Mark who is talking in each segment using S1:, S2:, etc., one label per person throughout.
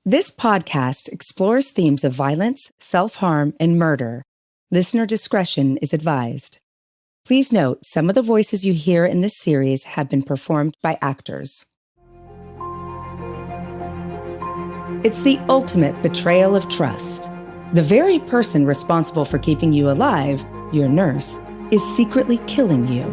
S1: This podcast explores themes of violence, self-harm, and murder. Listener discretion is advised. Please note, some of the voices you hear in this series have been performed by actors. It's the ultimate betrayal of trust. The very person responsible for keeping you alive, your nurse, is secretly killing you.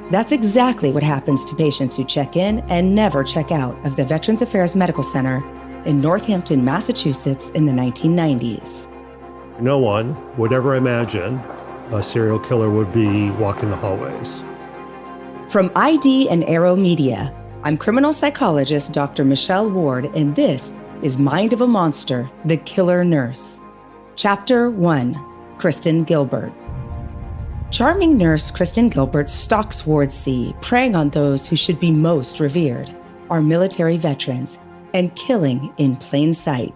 S1: That's exactly what happens to patients who check in and never check out of the Veterans Affairs Medical Center in Northampton, Massachusetts in the 1990s.
S2: No one would ever imagine a serial killer would be walking the hallways.
S1: From ID and Arrow Media, I'm criminal psychologist Dr. Michelle Ward, and this is Mind of a Monster, The Killer Nurse. Chapter 1, Kristen Gilbert. Charming nurse Kristen Gilbert stalks Ward C, preying on those who should be most revered, our military veterans, and killing in plain sight.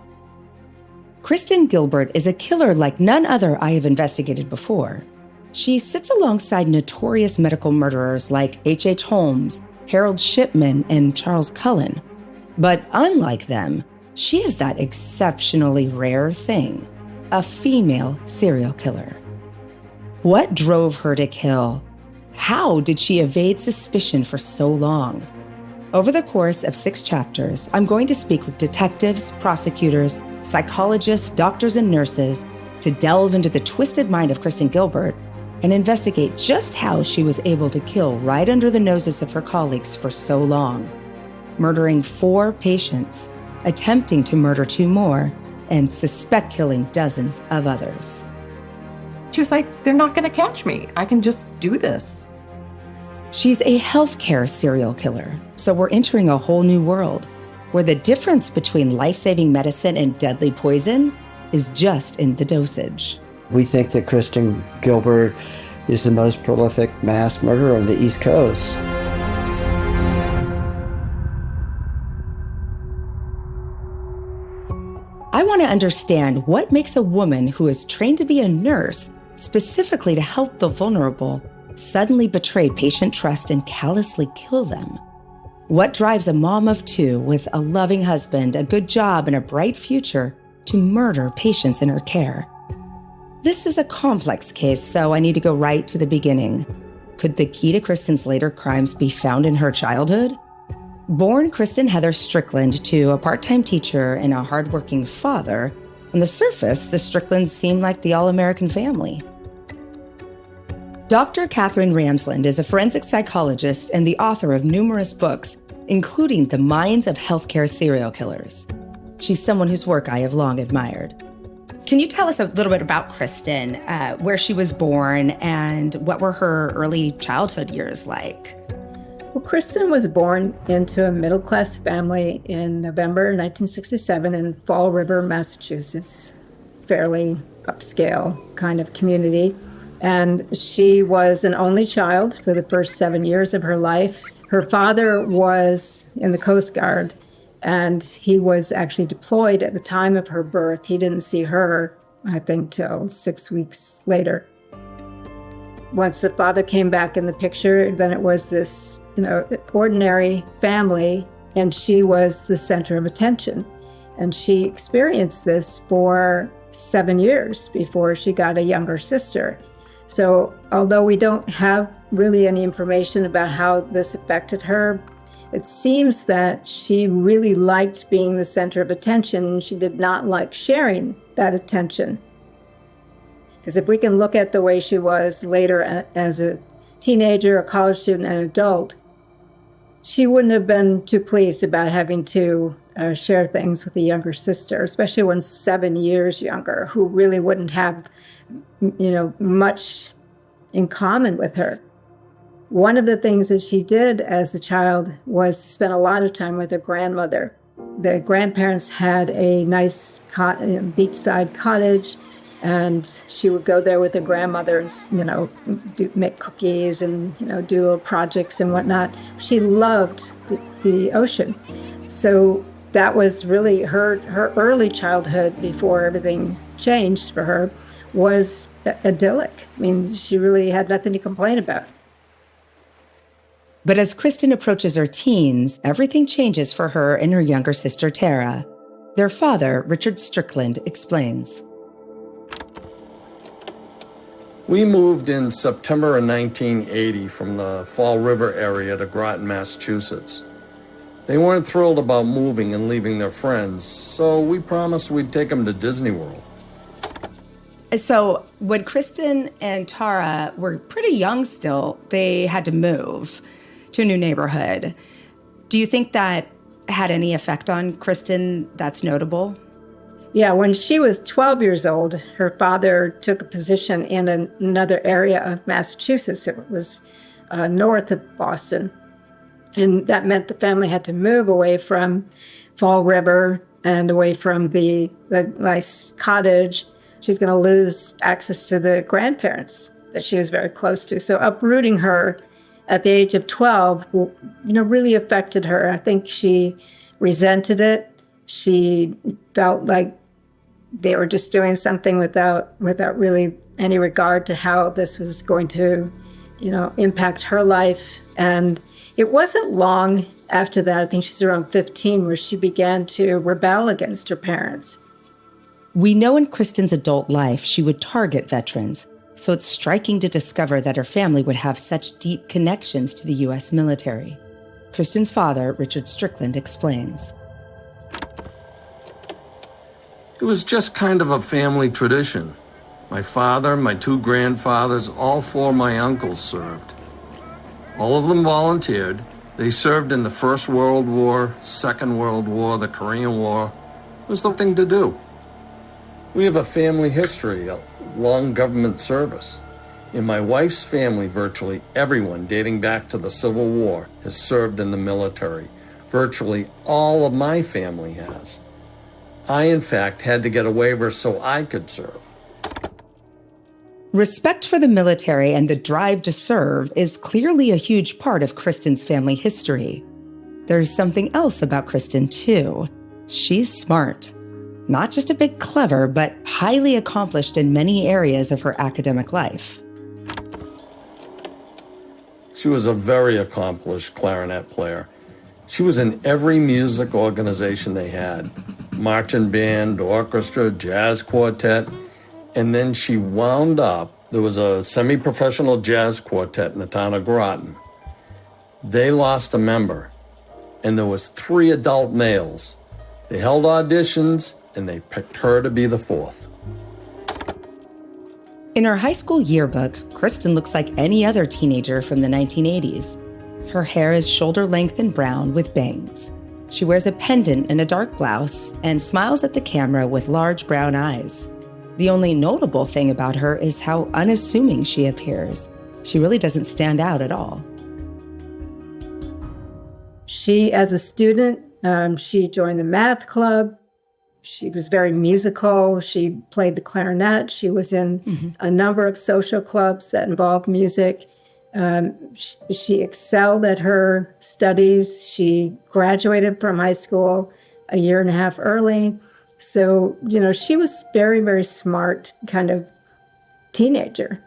S1: Kristen Gilbert is a killer like none other I have investigated before. She sits alongside notorious medical murderers like H.H. Holmes, Harold Shipman, and Charles Cullen. But unlike them, she is that exceptionally rare thing, a female serial killer. What drove her to kill? How did she evade suspicion for so long? Over the course of 6 chapters, I'm going to speak with detectives, prosecutors, psychologists, doctors, and nurses to delve into the twisted mind of Kristen Gilbert and investigate just how she was able to kill right under the noses of her colleagues for so long, murdering 4 patients, attempting to murder 2 more, and suspect killing dozens of others.
S3: She was like, they're not going to catch me. I can just do this.
S1: She's a healthcare serial killer, so we're entering a whole new world where the difference between life-saving medicine and deadly poison is just in the dosage.
S4: We think that Kristen Gilbert is the most prolific mass murderer on the East Coast.
S1: I want to understand what makes a woman who is trained to be a nurse, specifically to help the vulnerable, suddenly betray patient trust and callously kill them. What drives a mom of 2 with a loving husband, a good job, and a bright future to murder patients in her care? This is a complex case, so I need to go right to the beginning. Could the key to Kristen's later crimes be found in her childhood? Born Kristen Heather Strickland to a part-time teacher and a hardworking father, on the surface, the Stricklands seem like the all-American family. Dr. Catherine Ramsland is a forensic psychologist and the author of numerous books, including The Minds of Healthcare Serial Killers. She's someone whose work I have long admired. Can you tell us a little bit about Kristen, where she was born, and what were her early childhood years like?
S5: Well, Kristen was born into a middle-class family in November 1967 in Fall River, Massachusetts, fairly upscale kind of community. And she was an only child for the first 7 years of her life. Her father was in the Coast Guard, and he was actually deployed at the time of her birth. He didn't see her, I think, till 6 weeks later. Once the father came back in the picture, then it was this, ordinary family, and she was the center of attention. And she experienced this for 7 years before she got a younger sister. So although we don't have really any information about how this affected her, it seems that she really liked being the center of attention, and she did not like sharing that attention. Because if we can look at the way she was later as a teenager, a college student, and an adult, she wouldn't have been too pleased about having to share things with a younger sister, especially when 7 years younger, who really wouldn't have much in common with her. One of the things that she did as a child was to spend a lot of time with her grandmother. The grandparents had a nice beachside cottage, and she would go there with her grandmother and, make cookies and, do little projects and whatnot. She loved the ocean. So that was really her early childhood before everything changed for her was idyllic. I mean, she really had nothing to complain about.
S1: But as Kristen approaches her teens, everything changes for her and her younger sister, Tara. Their father, Richard Strickland, explains.
S6: We moved in September of 1980 from the Fall River area to Groton, Massachusetts. They weren't thrilled about moving and leaving their friends, so we promised we'd take them to Disney World.
S1: So when Kristen and Tara were pretty young still, they had to move to a new neighborhood. Do you think that had any effect on Kristen that's notable?
S5: Yeah, when she was 12 years old, her father took a position in another area of Massachusetts. It was north of Boston. And that meant the family had to move away from Fall River and away from the nice cottage. She's going to lose access to the grandparents that she was very close to. So uprooting her at the age of 12, really affected her. I think she resented it. She felt like they were just doing something without really any regard to how this was going to, impact her life. And it wasn't long after that, I think she's around 15, where she began to rebel against her parents.
S1: We know in Kristen's adult life she would target veterans, so it's striking to discover that her family would have such deep connections to the U.S. military. Kristen's father, Richard Strickland, explains.
S6: It was just kind of a family tradition. My father, my two grandfathers, all four of my uncles served. All of them volunteered. They served in the First World War, Second World War, the Korean War. It was the thing to do. We have a family history, a long government service. In my wife's family, virtually everyone dating back to the Civil War has served in the military. Virtually all of my family has. I, in fact, had to get a waiver so I could serve.
S1: Respect for the military and the drive to serve is clearly a huge part of Kristen's family history. There's something else about Kristen, too. She's smart. Not just a bit clever, but highly accomplished in many areas of her academic life.
S6: She was a very accomplished clarinet player. She was in every music organization they had. Marching band, orchestra, jazz quartet. And then she wound up, there was a semi-professional jazz quartet in the town of Groton. They lost a member, and there was 3 adult males. They held auditions, and they picked her to be the 4th.
S1: In her high school yearbook, Kristen looks like any other teenager from the 1980s. Her hair is shoulder-length and brown with bangs. She wears a pendant and a dark blouse and smiles at the camera with large brown eyes. The only notable thing about her is how unassuming she appears. She really doesn't stand out at all.
S5: She, as a student, she joined the math club. She was very musical. She played the clarinet. She was in a number of social clubs that involved music. She excelled at her studies. She graduated from high school a year and a half early. So, she was very, very smart kind of teenager.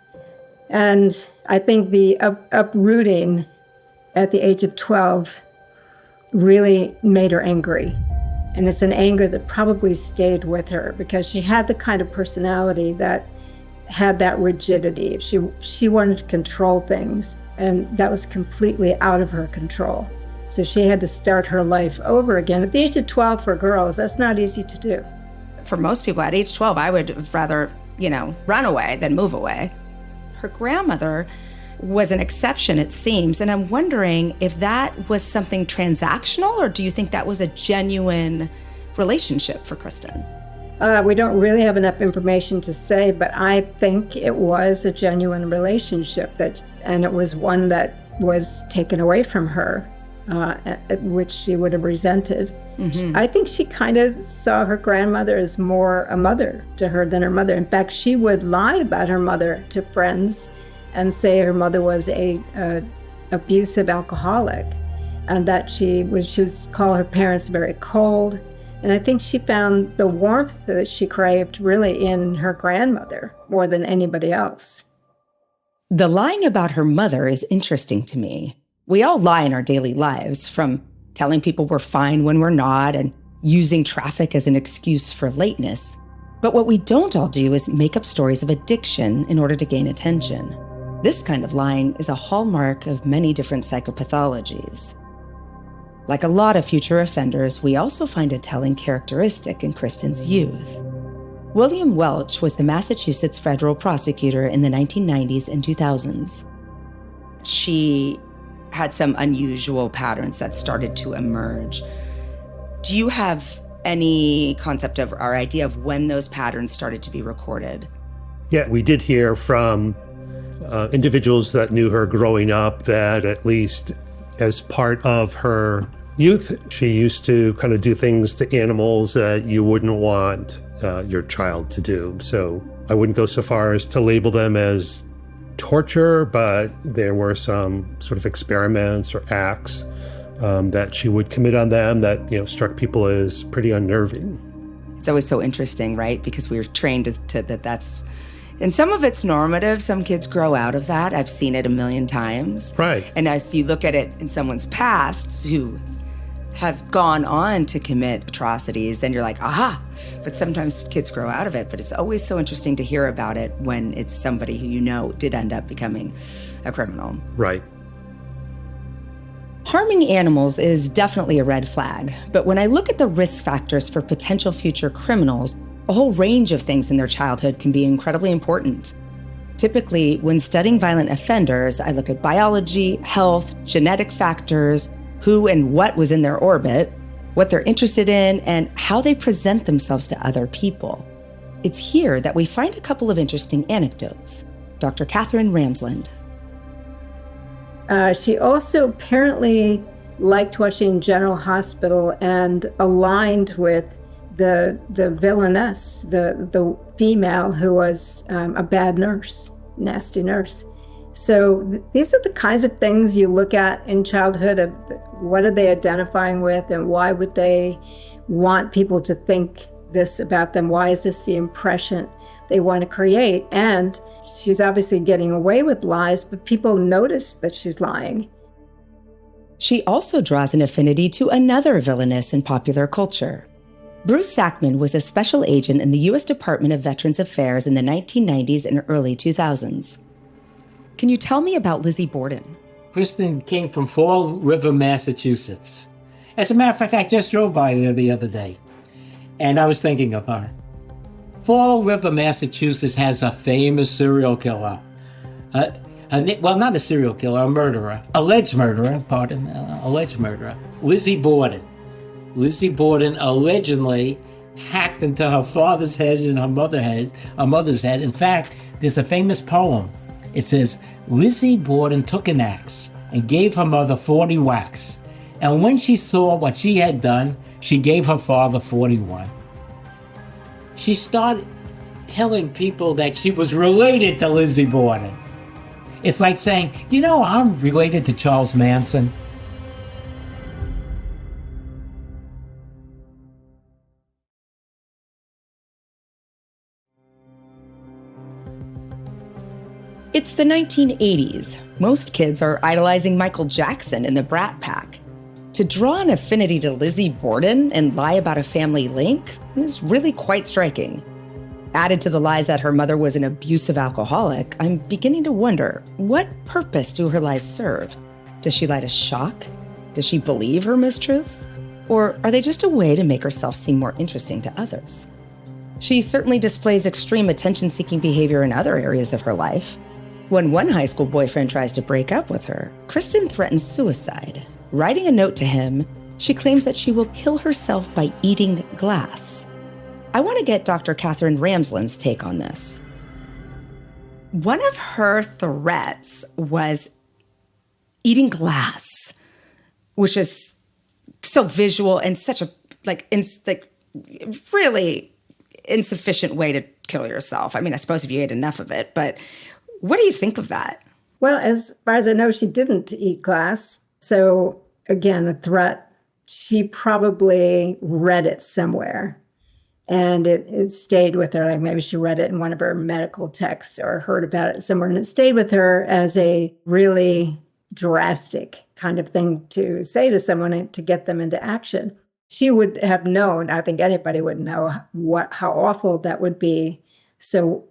S5: And I think the uprooting at the age of 12 really made her angry. And it's an anger that probably stayed with her because she had the kind of personality that had that rigidity. She wanted to control things, and that was completely out of her control. So she had to start her life over again. At the age of 12 for girls, that's not easy to do.
S1: For most people at age 12, I would rather, run away than move away. Her grandmother was an exception, it seems, and I'm wondering if that was something transactional, or do you think that was a genuine relationship for Kristen?
S5: We don't really have enough information to say, but I think it was a genuine relationship, and it was one that was taken away from her, which she would have resented. I think she kind of saw her grandmother as more a mother to her than her mother. In fact, she would lie about her mother to friends and say her mother was a abusive alcoholic, and that she would call her parents very cold. And I think she found the warmth that she craved really in her grandmother more than anybody else.
S1: The lying about her mother is interesting to me. We all lie in our daily lives, from telling people we're fine when we're not and using traffic as an excuse for lateness. But what we don't all do is make up stories of addiction in order to gain attention. This kind of lying is a hallmark of many different psychopathologies. Like a lot of future offenders, we also find a telling characteristic in Kristen's youth. William Welch was the Massachusetts federal prosecutor in the 1990s and 2000s. She had some unusual patterns that started to emerge. Do you have any concept of or idea of when those patterns started to be recorded?
S2: Yeah, we did hear from individuals that knew her growing up that at least as part of her youth, she used to kind of do things to animals that you wouldn't want your child to do. So I wouldn't go so far as to label them as torture, but there were some sort of experiments or acts that she would commit on them that, struck people as pretty unnerving.
S1: It's always so interesting, right? Because we're trained to that's, and some of it's normative. Some kids grow out of that. I've seen it a million times.
S2: Right.
S1: And as you look at it in someone's past who have gone on to commit atrocities, then you're like, aha. But sometimes kids grow out of it. But it's always so interesting to hear about it when it's somebody who did end up becoming a criminal.
S2: Right.
S1: Harming animals is definitely a red flag. But when I look at the risk factors for potential future criminals, a whole range of things in their childhood can be incredibly important. Typically, when studying violent offenders, I look at biology, health, genetic factors, who and what was in their orbit, what they're interested in, and how they present themselves to other people. It's here that we find a couple of interesting anecdotes. Dr. Catherine Ramsland.
S5: She also apparently liked watching General Hospital and aligned with the villainess, the female who was a bad nurse, nasty nurse. So these are the kinds of things you look at in childhood of what are they identifying with and why would they want people to think this about them? Why is this the impression they want to create? And she's obviously getting away with lies, but people notice that she's lying.
S1: She also draws an affinity to another villainess in popular culture. Bruce Sackman was a special agent in the U.S. Department of Veterans Affairs in the 1990s and early 2000s. Can you tell me about Lizzie Borden?
S7: Kristen came from Fall River, Massachusetts. As a matter of fact, I just drove by there the other day, and I was thinking of her. Fall River, Massachusetts has a famous serial killer. Well, not a serial killer, a murderer. Alleged murderer. Lizzie Borden. Lizzie Borden allegedly hacked into her father's head and her mother's head. In fact, there's a famous poem. It says, Lizzie Borden took an axe and gave her mother 40 whacks. And when she saw what she had done, she gave her father 41. She started telling people that she was related to Lizzie Borden. It's like saying, I'm related to Charles Manson.
S1: It's the 1980s. Most kids are idolizing Michael Jackson in the Brat Pack. To draw an affinity to Lizzie Borden and lie about a family link is really quite striking. Added to the lies that her mother was an abusive alcoholic, I'm beginning to wonder, what purpose do her lies serve? Does she lie to shock? Does she believe her mistruths? Or are they just a way to make herself seem more interesting to others? She certainly displays extreme attention-seeking behavior in other areas of her life. When one high school boyfriend tries to break up with her, Kristen threatens suicide. Writing a note to him, she claims that she will kill herself by eating glass. I want to get Dr. Catherine Ramsland's take on this. One of her threats was eating glass, which is so visual and such a really insufficient way to kill yourself. I mean, I suppose if you ate enough of it, but what do you think of that?
S5: Well, as far as I know, she didn't eat glass. So again, a threat, she probably read it somewhere and it stayed with her. Like maybe she read it in one of her medical texts or heard about it somewhere, and it stayed with her as a really drastic kind of thing to say to someone to get them into action. She would have known, I think anybody would know how awful that would be. So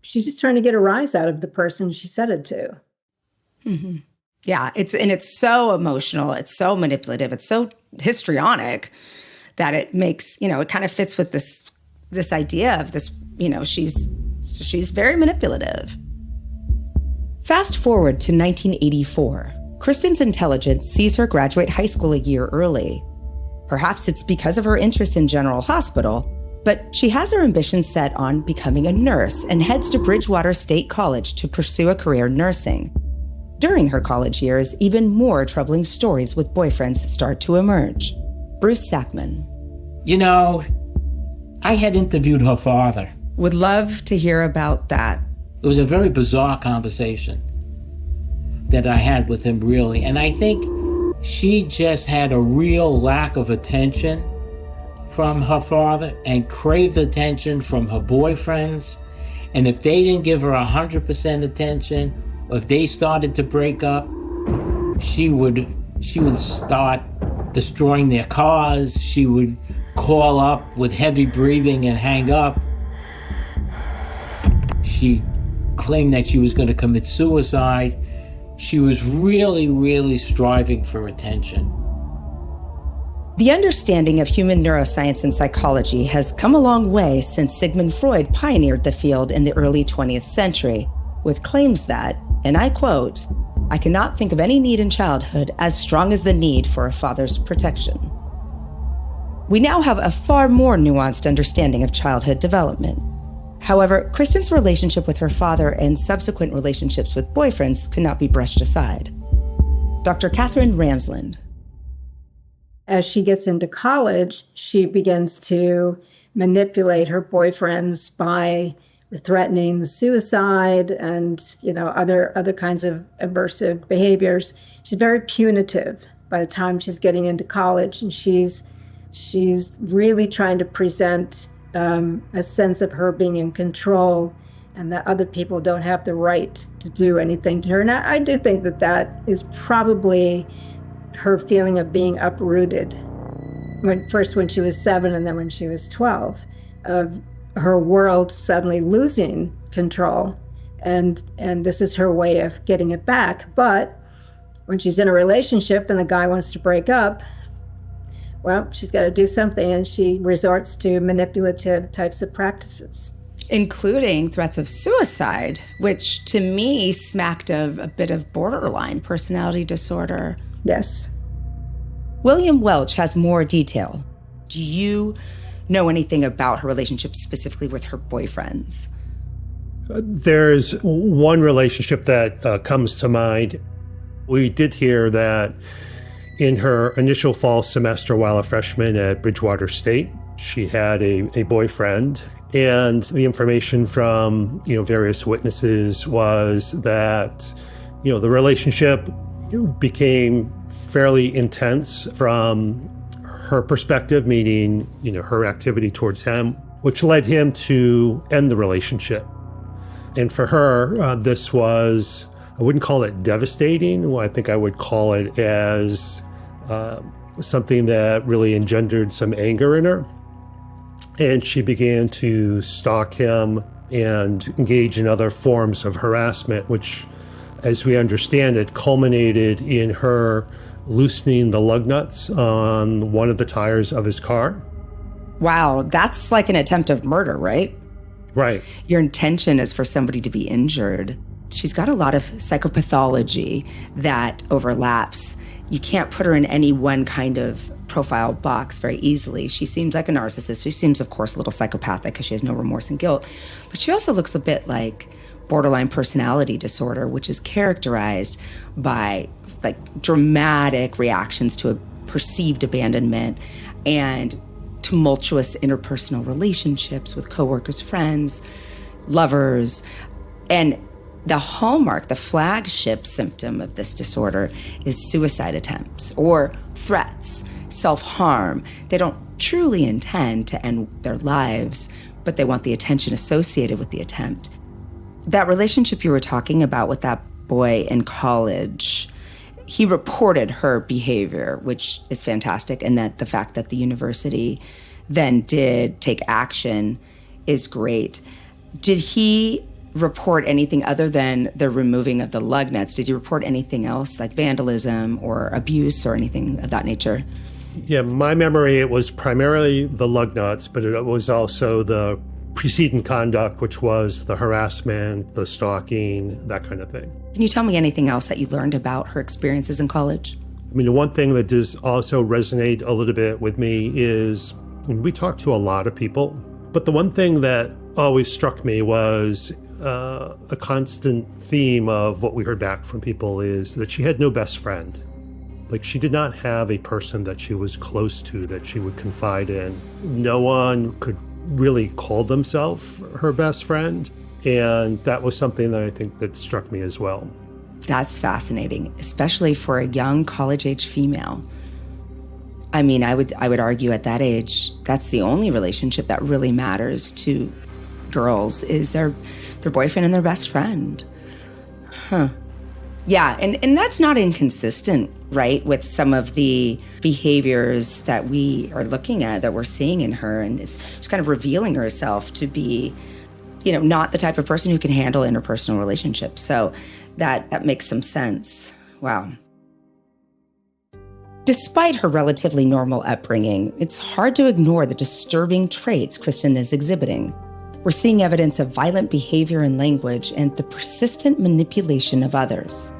S5: she's just trying to get a rise out of the person she said it to.
S1: Mm-hmm. Yeah, it's so emotional, it's so manipulative, it's so histrionic that it makes, it kind of fits with this idea of this, she's very manipulative. Fast forward to 1984. Kristen's intelligence sees her graduate high school a year early. Perhaps it's because of her interest in General Hospital, but she has her ambitions set on becoming a nurse and heads to Bridgewater State College to pursue a career in nursing. During her college years, even more troubling stories with boyfriends start to emerge. Bruce Sackman.
S7: I had interviewed her father.
S1: Would love to hear about that.
S7: It was a very bizarre conversation that I had with him, really. And I think she just had a real lack of attention from her father and craved attention from her boyfriends. And if they didn't give her 100% attention, or if they started to break up, she would start destroying their cars. She would call up with heavy breathing and hang up. She claimed that she was going to commit suicide. She was really, really striving for attention.
S1: The understanding of human neuroscience and psychology has come a long way since Sigmund Freud pioneered the field in the early 20th century, with claims that, and I quote, "I cannot think of any need in childhood as strong as the need for a father's protection." We now have a far more nuanced understanding of childhood development. However, Kristen's relationship with her father and subsequent relationships with boyfriends cannot be brushed aside. Dr. Catherine Ramsland.
S5: As she gets into college, she begins to manipulate her boyfriends by threatening suicide and, other kinds of aversive behaviors. She's very punitive by the time she's getting into college, and she's really trying to present a sense of her being in control and that other people don't have the right to do anything to her. And I do think that is probably her feeling of being uprooted. First when she was 7 and then when she was 12, of her world suddenly losing control. And this is her way of getting it back. But when she's in a relationship and the guy wants to break up, well, she's got to do something, and she resorts to manipulative types of practices.
S1: Including threats of suicide, which to me smacked of a bit of borderline personality disorder.
S5: Yes.
S1: William Welch has more detail. Do you know anything about her relationship specifically with her boyfriends?
S2: There's one relationship that comes to mind. We did hear that in her initial fall semester while a freshman at Bridgewater State, she had a boyfriend. And the information from, various witnesses was that, the relationship became fairly intense from her perspective, meaning, her activity towards him, which led him to end the relationship. And for her, this was, I wouldn't call it devastating. I think I would call it as something that really engendered some anger in her. And she began to stalk him and engage in other forms of harassment, which, as we understand it, culminated in her loosening the lug nuts on one of the tires of his car.
S1: Wow, that's like an attempt of murder, right?
S2: Right.
S1: Your intention is for somebody to be injured. She's got a lot of psychopathology that overlaps. You can't put her in any one kind of profile box very easily. She seems like a narcissist. She seems, of course, a little psychopathic because she has no remorse and guilt. But she also looks a bit like borderline personality disorder, which is characterized by dramatic reactions to a perceived abandonment and tumultuous interpersonal relationships with coworkers, friends, lovers. And the hallmark, the flagship symptom of this disorder is suicide attempts or threats, self-harm. They don't truly intend to end their lives, but they want the attention associated with the attempt. That relationship you were talking about with that boy in college, he reported her behavior, which is fantastic, and that the fact that the university then did take action is great. Did he report anything other than the removing of the lug nuts? Did he report anything else, like vandalism or abuse or anything of that nature?
S2: Yeah, my memory, it was primarily the lug nuts, but it was also the preceding conduct, which was the harassment, the stalking, that kind of thing.
S1: Can you tell me anything else that you learned about her experiences in college?
S2: I mean, the one thing that does also resonate a little bit with me is we talked to a lot of people, but the one thing that always struck me was a constant theme of what we heard back from people is that she had no best friend. Like, she did not have a person that she was close to, that she would confide in. No one could really call themselves her best friend. And that was something that I think that struck me as well.
S1: That's fascinating, especially for a young college-age female. I mean, I would argue at that age, that's the only relationship that really matters to girls is their boyfriend and their best friend. Huh. Yeah, and that's not inconsistent, right, with some of the behaviors that we are looking at, that we're seeing in her. And she's kind of revealing herself to be, not the type of person who can handle interpersonal relationships. So that makes some sense. Wow. Despite her relatively normal upbringing, it's hard to ignore the disturbing traits Kristen is exhibiting. We're seeing evidence of violent behavior and language and the persistent manipulation of others.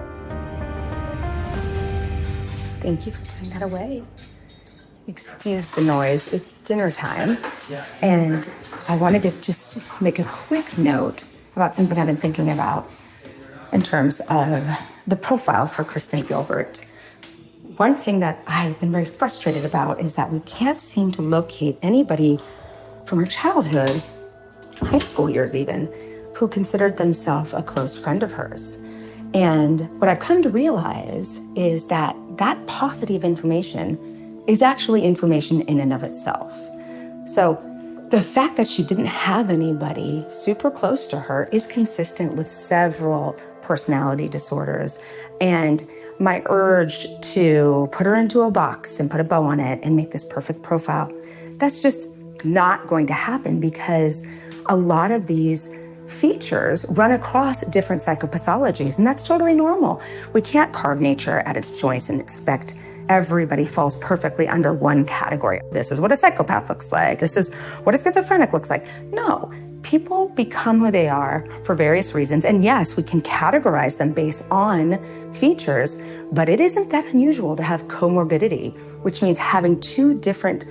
S1: Thank you for putting that away. Excuse the noise. It's dinner time. And I wanted to just make a quick note about something I've been thinking about in terms of the profile for Kristen Gilbert. One thing that I've been very frustrated about is that we can't seem to locate anybody from her childhood, high school years even, who considered themselves a close friend of hers. And what I've come to realize is that that paucity of information is actually information in and of itself. So the fact that she didn't have anybody super close to her is consistent with several personality disorders. And my urge to put her into a box and put a bow on it and make this perfect profile, that's just not going to happen, because a lot of these features run across different psychopathologies, and that's totally normal. We can't carve nature at its joints and expect everybody falls perfectly under one category. This is what a psychopath looks like. This is what a schizophrenic looks like. No, people become who they are for various reasons. And yes, we can categorize them based on features, but it isn't that unusual to have comorbidity, which means having two different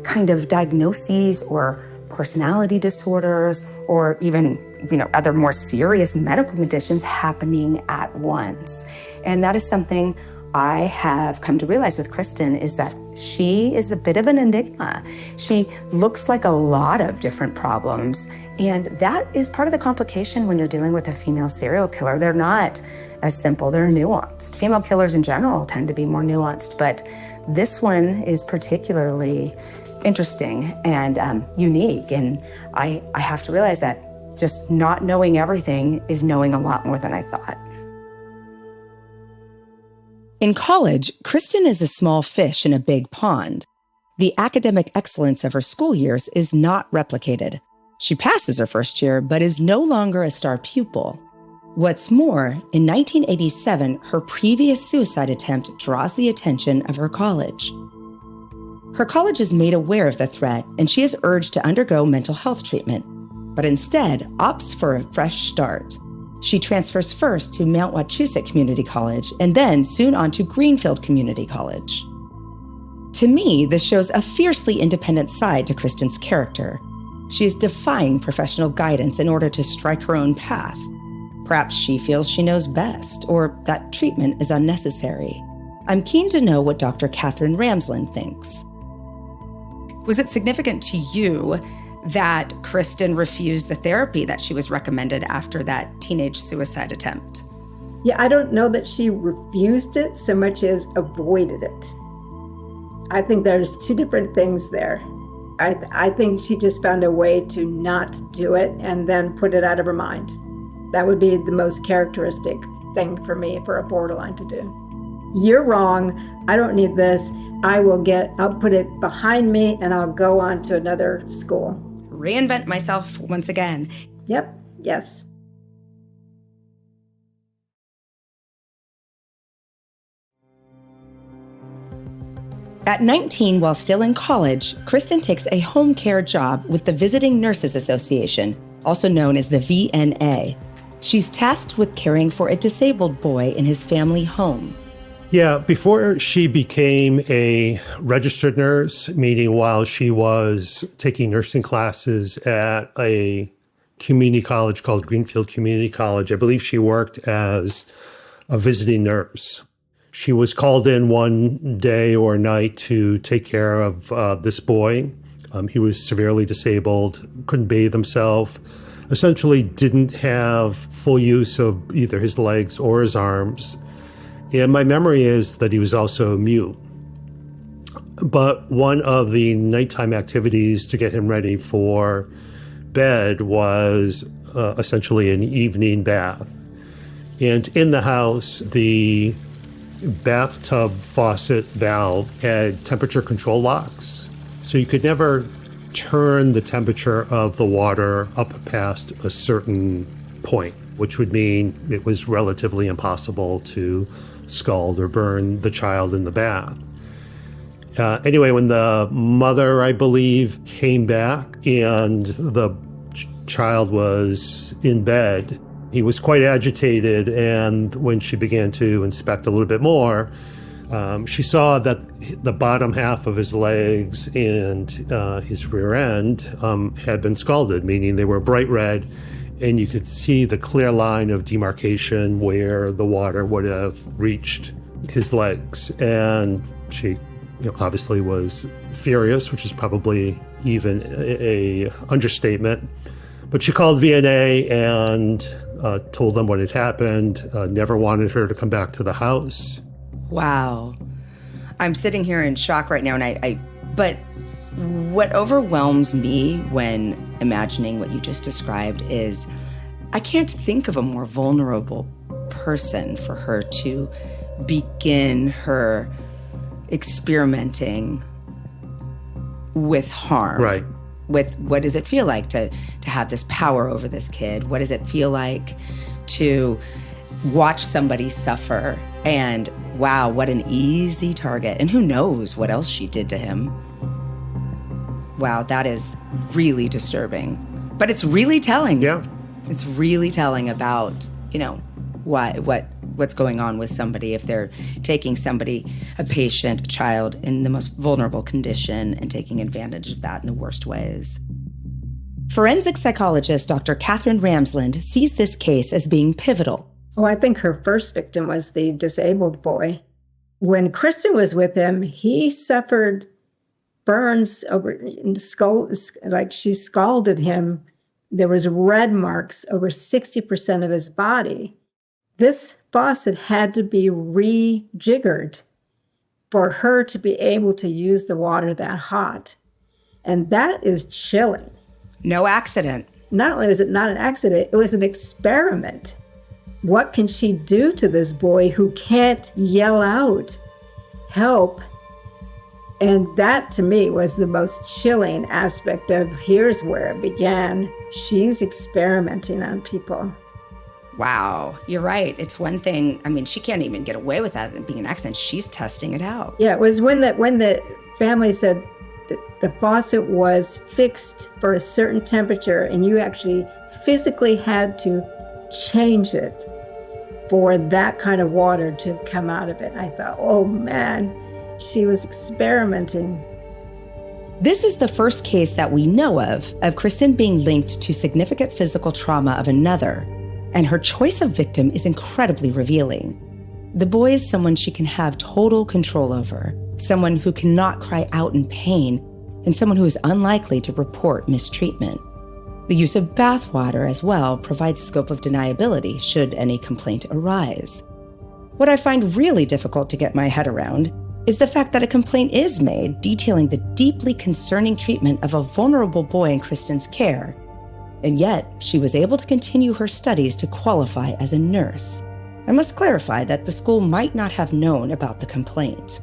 S1: kind of diagnoses or personality disorders, or even, other more serious medical conditions happening at once. And that is something I have come to realize with Kristen, is that she is a bit of an enigma. She looks like a lot of different problems. And that is part of the complication when you're dealing with a female serial killer. They're not as simple, they're nuanced. Female killers in general tend to be more nuanced, but this one is particularly interesting and unique. And I have to realize that just not knowing everything is knowing a lot more than I thought. In college, Kristen is a small fish in a big pond. The academic excellence of her school years is not replicated. She passes her first year, but is no longer a star pupil. What's more, in 1987, her previous suicide attempt draws the attention of her college. Her college is made aware of the threat, and she is urged to undergo mental health treatment, but instead opts for a fresh start. She transfers first to Mount Wachusett Community College and then soon on to Greenfield Community College. To me, this shows a fiercely independent side to Kristen's character. She is defying professional guidance in order to strike her own path. Perhaps she feels she knows best, or that treatment is unnecessary. I'm keen to know what Dr. Catherine Ramsland thinks. Was it significant to you that Kristen refused the therapy that she was recommended after that teenage suicide attempt?
S5: Yeah, I don't know that she refused it so much as avoided it. I think there's two different things there. I think she just found a way to not do it and then put it out of her mind. That would be the most characteristic thing for me for a borderline to do. you're wrong. I don't need this. I'll put it behind me and I'll go on to another school.
S1: Reinvent myself once again.
S5: Yep. Yes.
S1: At 19, while still in college, Kristen takes a home care job with the Visiting Nurses Association, also known as the VNA. She's tasked with caring for a disabled boy in his family home.
S2: Yeah, before she became a registered nurse, meaning while she was taking nursing classes at a community college called Greenfield Community College, I believe she worked as a visiting nurse. She was called in one day or night to take care of this boy. He was severely disabled, couldn't bathe himself, essentially didn't have full use of either his legs or his arms. And my memory is that he was also mute. But one of the nighttime activities to get him ready for bed was essentially an evening bath. And in the house, the bathtub faucet valve had temperature control locks. So you could never turn the temperature of the water up past a certain point, which would mean it was relatively impossible to scald or burn the child in the bath. Anyway, when the mother, I believe, came back and the child was in bed, he was quite agitated, and when she began to inspect a little bit more, she saw that the bottom half of his legs and his rear end had been scalded, meaning they were bright red, and you could see the clear line of demarcation where the water would have reached his legs. And she obviously was furious, which is probably even a understatement. But she called VNA and told them what had happened, never wanted her to come back to the house.
S1: Wow. I'm sitting here in shock right now, but what overwhelms me when imagining what you just described is I can't think of a more vulnerable person for her to begin her experimenting with harm.
S2: Right.
S1: With what does it feel like to have this power over this kid? What does it feel like to watch somebody suffer? And wow, what an easy target. And who knows what else she did to him. Wow, that is really disturbing. But it's really telling.
S2: Yeah.
S1: It's really telling about, what's going on with somebody if they're taking somebody, a patient, a child, in the most vulnerable condition and taking advantage of that in the worst ways. Forensic psychologist Dr. Catherine Ramsland sees this case as being pivotal.
S5: Oh, I think her first victim was the disabled boy. When Kristen was with him, he suffered burns over in the skull, like she scalded him. There was red marks over 60% of his body. This faucet had to be rejiggered for her to be able to use the water that hot. And that is chilling.
S1: No accident.
S5: Not only was it not an accident, it was an experiment. What can she do to this boy who can't yell out, help? And that, to me, was the most chilling aspect of here's where it began. She's experimenting on people.
S1: Wow, you're right. It's one thing. I mean, she can't even get away with that being an accident. She's testing it out.
S5: Yeah, it was when the family said that the faucet was fixed for a certain temperature and you actually physically had to change it for that kind of water to come out of it. And I thought, oh man, she was experimenting.
S1: This is the first case that we know of Kristen being linked to significant physical trauma of another, and her choice of victim is incredibly revealing. The boy is someone she can have total control over, someone who cannot cry out in pain, and someone who is unlikely to report mistreatment. The use of bathwater as well provides scope of deniability should any complaint arise. What I find really difficult to get my head around is the fact that a complaint is made detailing the deeply concerning treatment of a vulnerable boy in Kristen's care. And yet, she was able to continue her studies to qualify as a nurse. I must clarify that the school might not have known about the complaint.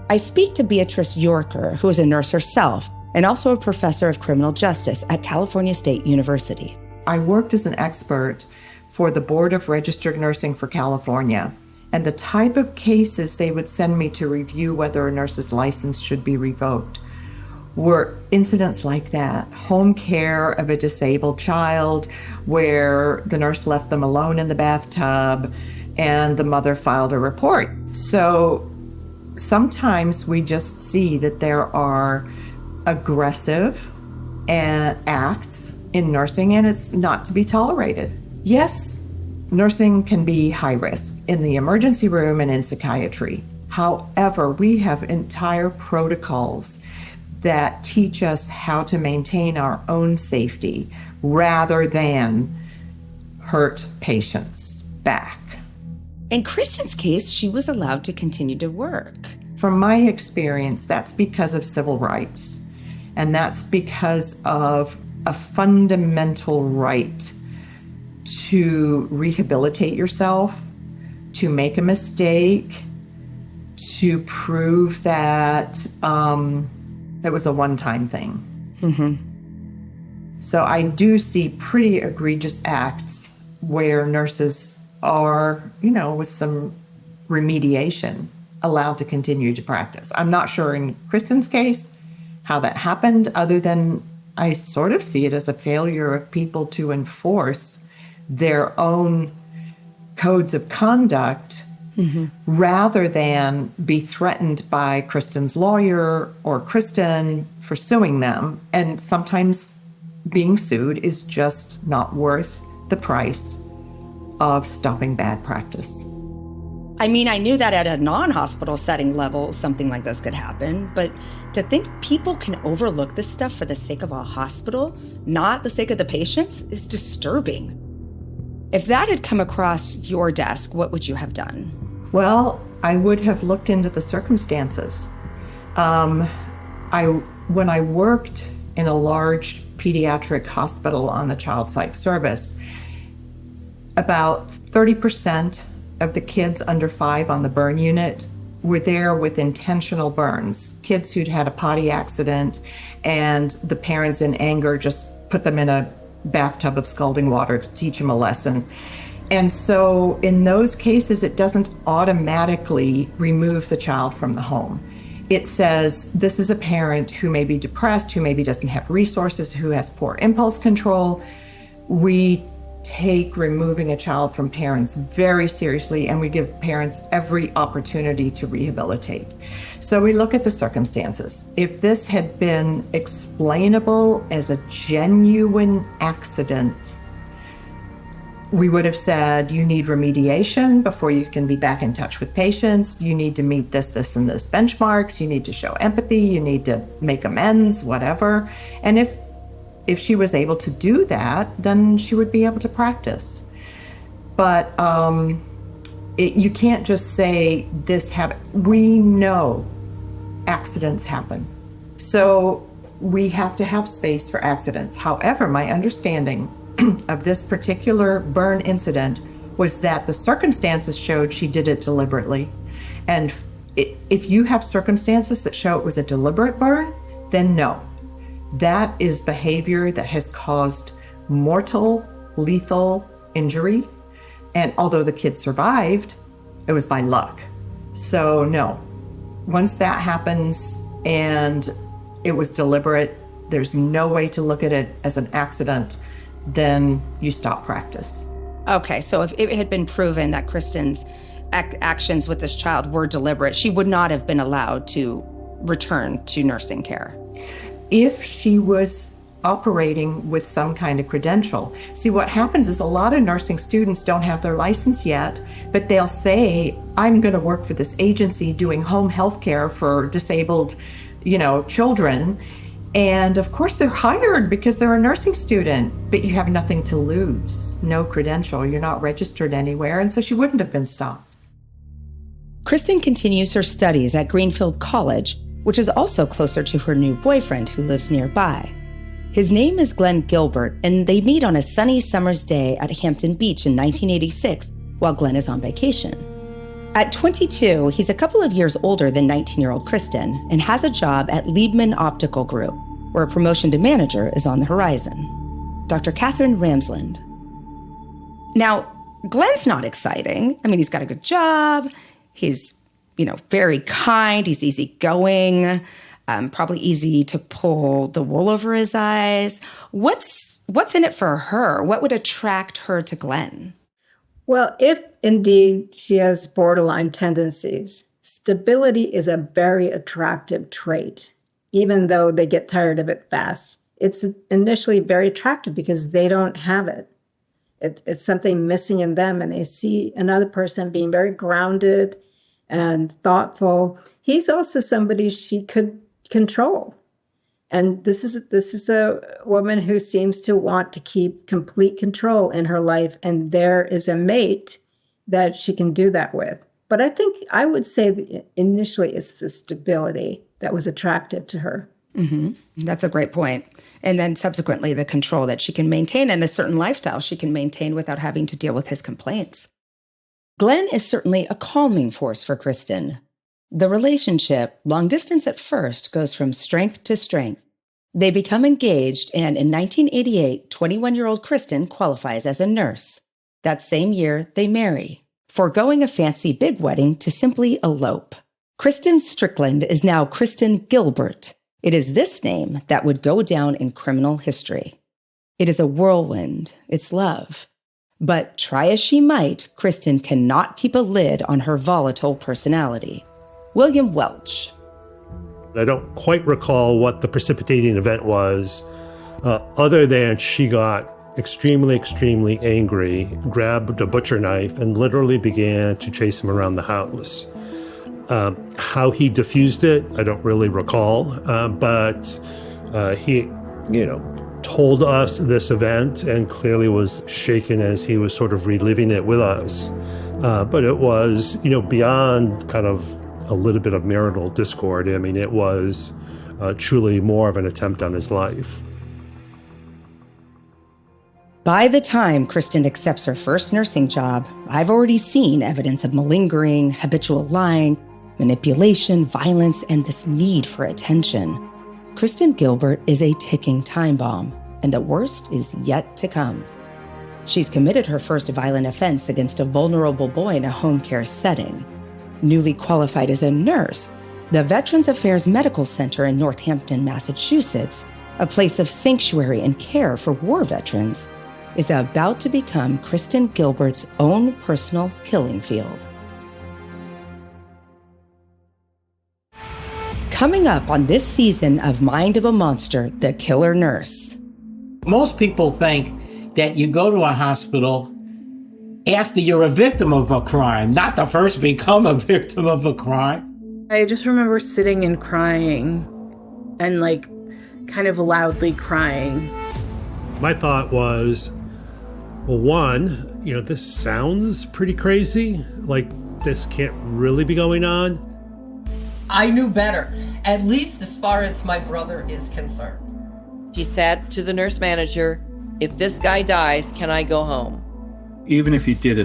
S1: I speak to Beatrice Yorker, who is a nurse herself and also a professor of criminal justice at California State University.
S3: I worked as an expert for the Board of Registered Nursing for California, and the type of cases they would send me to review whether a nurse's license should be revoked were incidents like that. Home care of a disabled child where the nurse left them alone in the bathtub and the mother filed a report. So sometimes we just see that there are aggressive acts in nursing, and it's not to be tolerated. Yes, nursing can be high risk in the emergency room and in psychiatry. However, we have entire protocols that teach us how to maintain our own safety rather than hurt patients back.
S1: In Kristen's case, she was allowed to continue to work.
S3: From my experience, that's because of civil rights. And that's because of a fundamental right to rehabilitate yourself, to make a mistake, to prove that it was a one-time thing. So I do see pretty egregious acts where nurses are, with some remediation, allowed to continue to practice. I'm not sure in Kristen's case how that happened, other than I sort of see it as a failure of people to enforce their own codes of conduct rather than be threatened by Kristen's lawyer or Kristen for suing them. And sometimes being sued is just not worth the price of stopping bad practice.
S1: I mean, I knew that at a non-hospital setting level, something like this could happen, but to think people can overlook this stuff for the sake of a hospital, not the sake of the patients, is disturbing. If that had come across your desk, what would you have done?
S3: Well, I would have looked into the circumstances. When I worked in a large pediatric hospital on the child psych service, about 30% of the kids under 5 on the burn unit were there with intentional burns, kids who'd had a potty accident and the parents in anger just put them in a bathtub of scalding water to teach them a lesson. And so in those cases, it doesn't automatically remove the child from the home. It says this is a parent who may be depressed, who maybe doesn't have resources, who has poor impulse control. We take removing a child from parents very seriously, and we give parents every opportunity to rehabilitate. So we look at the circumstances. If this had been explainable as a genuine accident, we would have said, you need remediation before you can be back in touch with patients. You need to meet this, and this benchmarks. You need to show empathy. You need to make amends, whatever. And if she was able to do that, then she would be able to practice. But you can't just say this happened. We know accidents happen. So we have to have space for accidents. However, my understanding of this particular burn incident was that the circumstances showed she did it deliberately. And if you have circumstances that show it was a deliberate burn, then no. That is behavior that has caused mortal, lethal injury. And although the kid survived, it was by luck. So no, once that happens and it was deliberate, there's no way to look at it as an accident, then you stop practice.
S1: Okay, so if it had been proven that Kristen's actions with this child were deliberate, she would not have been allowed to return to nursing care.
S3: If she was operating with some kind of credential. See, what happens is a lot of nursing students don't have their license yet, but they'll say, I'm going to work for this agency doing home health care for disabled, children. And of course they're hired because they're a nursing student, but you have nothing to lose, no credential, you're not registered anywhere, and so she wouldn't have been stopped.
S1: Kristen continues her studies at Greenfield College, which is also closer to her new boyfriend who lives nearby. His name is Glenn Gilbert, and they meet on a sunny summer's day at Hampton Beach in 1986 while Glenn is on vacation. At 22, he's a couple of years older than 19-year-old Kristen and has a job at Liebman Optical Group, where a promotion to manager is on the horizon. Dr. Catherine Ramsland. Now, Glenn's not exciting. I mean, he's got a good job. He's, very kind. He's easygoing. Probably easy to pull the wool over his eyes. What's in it for her? What would attract her to Glenn?
S5: Well, if indeed she has borderline tendencies, stability is a very attractive trait, even though they get tired of it fast. It's initially very attractive because they don't have it. It's something missing in them, and they see another person being very grounded and thoughtful. He's also somebody she could control. And this is a woman who seems to want to keep complete control in her life, and there is a mate that she can do that with. But I would say that initially it's the stability that was attractive to her.
S1: Mm-hmm. That's a great point. And then subsequently the control that she can maintain and a certain lifestyle she can maintain without having to deal with his complaints. Glenn is certainly a calming force for Kristen. The relationship, long distance at first, goes from strength to strength. They become engaged, and in 1988, 21-year-old Kristen qualifies as a nurse. That same year, they marry, foregoing a fancy big wedding to simply elope. Kristen Strickland is now Kristen Gilbert. It is this name that would go down in criminal history. It is a whirlwind. It's love. But try as she might, Kristen cannot keep a lid on her volatile personality. William Welch.
S2: I don't quite recall what the precipitating event was, other than she got extremely, extremely angry, grabbed a butcher knife, and literally began to chase him around the house. How he diffused it, I don't really recall, but he, told us this event and clearly was shaken as he was sort of reliving it with us. But it was, beyond kind of a little bit of marital discord. I mean, it was truly more of an attempt on his life.
S1: By the time Kristen accepts her first nursing job, I've already seen evidence of malingering, habitual lying, manipulation, violence, and this need for attention. Kristen Gilbert is a ticking time bomb, and the worst is yet to come. She's committed her first violent offense against a vulnerable boy in a home care setting. Newly qualified as a nurse, the Veterans Affairs Medical Center in Northampton, Massachusetts, a place of sanctuary and care for war veterans, is about to become Kristen Gilbert's own personal killing field. Coming up on this season of Mind of a Monster, The Killer Nurse.
S7: Most people think that you go to a hospital after you're a victim of a crime, not to first become a victim of a crime.
S8: I just remember sitting and crying and kind of loudly crying.
S2: My thought was, well, one, this sounds pretty crazy. Like this can't really be going on.
S9: I knew better, at least as far as my brother is concerned.
S10: She said to the nurse manager, "If this guy dies, can I go home?"
S11: Even if you did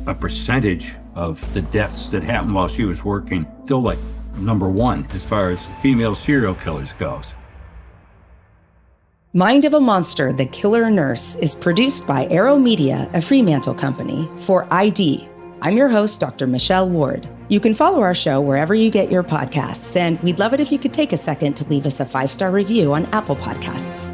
S11: a percentage of the deaths that happened while she was working, still number one as far as female serial killers goes.
S1: Mind of a Monster, The Killer Nurse is produced by Arrow Media, a Fremantle company, for ID. I'm your host, Dr. Michelle Ward. You can follow our show wherever you get your podcasts, and we'd love it if you could take a second to leave us a 5-star review on Apple Podcasts.